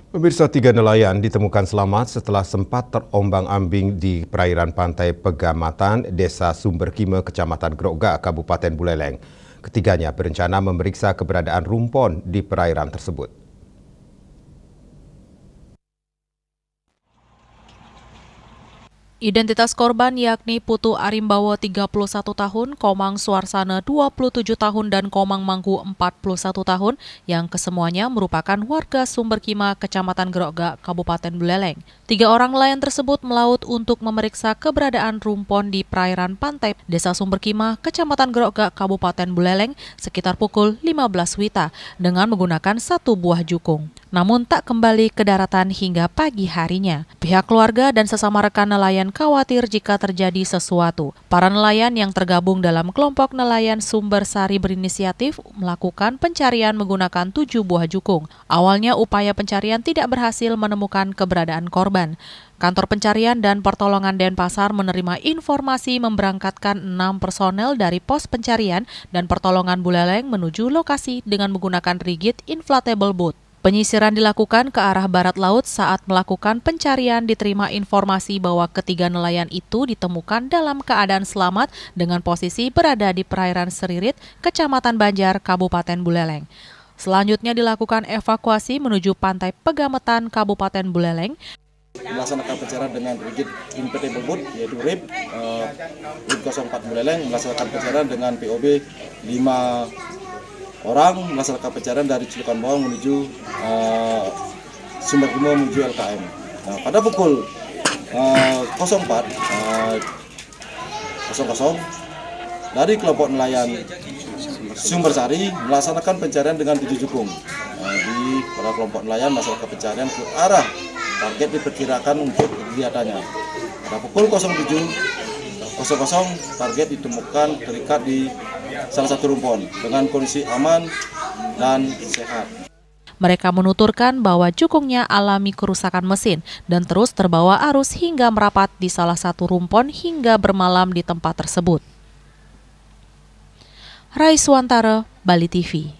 Pemirsa, 3 nelayan ditemukan selamat setelah sempat terombang-ambing di perairan pantai Pegamatan, Desa Sumberkime, Kecamatan Grogak, Kabupaten Buleleng. Ketiganya berencana memeriksa keberadaan rumpon di perairan tersebut. Identitas korban yakni Putu Arimbawo 31 tahun, Komang Suarsana 27 tahun, dan Komang Mangku 41 tahun yang kesemuanya merupakan warga Sumberkime, Kecamatan Grogak, Kabupaten Buleleng. 3 orang nelayan tersebut melaut untuk memeriksa keberadaan rumpon di perairan pantai Desa Sumberkime, Kecamatan Grogak, Kabupaten Buleleng sekitar pukul 15 WITA dengan menggunakan 1 buah jukung. Namun tak kembali ke daratan hingga pagi harinya. Pihak keluarga dan sesama rekan nelayan khawatir jika terjadi sesuatu. Para nelayan yang tergabung dalam kelompok nelayan Sumber Sari berinisiatif melakukan pencarian menggunakan 7 buah jukung. Awalnya upaya pencarian tidak berhasil menemukan keberadaan korban. Kantor Pencarian dan Pertolongan Denpasar menerima informasi memberangkatkan 6 personel dari pos pencarian dan pertolongan Buleleng menuju lokasi dengan menggunakan rigid inflatable boat. Penyisiran dilakukan ke arah barat laut. Saat melakukan pencarian diterima informasi bahwa ketiga nelayan itu ditemukan dalam keadaan selamat dengan posisi berada di perairan Seririt, Kecamatan Banjar, Kabupaten Buleleng. Selanjutnya dilakukan evakuasi menuju pantai Pegamatan, Kabupaten Buleleng. Melaksanakan pencarian dengan rigid inflatable boat yaitu RIB 04 Buleleng, melaksanakan pencarian dengan POB 5 orang, melaksanakan pencarian dari Cilukan Bawang menuju Sumberkime menuju LKM. Nah, pada pukul 04.00 dari kelompok nelayan Sumber Sari melaksanakan pencarian dengan 7 jukung. Di para kelompok nelayan melaksanakan pencarian ke arah target diperkirakan untuk kegiatannya. Pada pukul 07.00 target ditemukan terikat di salah satu rumpon dengan kondisi aman dan sehat. Mereka menuturkan bahwa jukungnya alami kerusakan mesin dan terus terbawa arus hingga merapat di salah satu rumpon hingga bermalam di tempat tersebut. Raiswantara, Bali TV.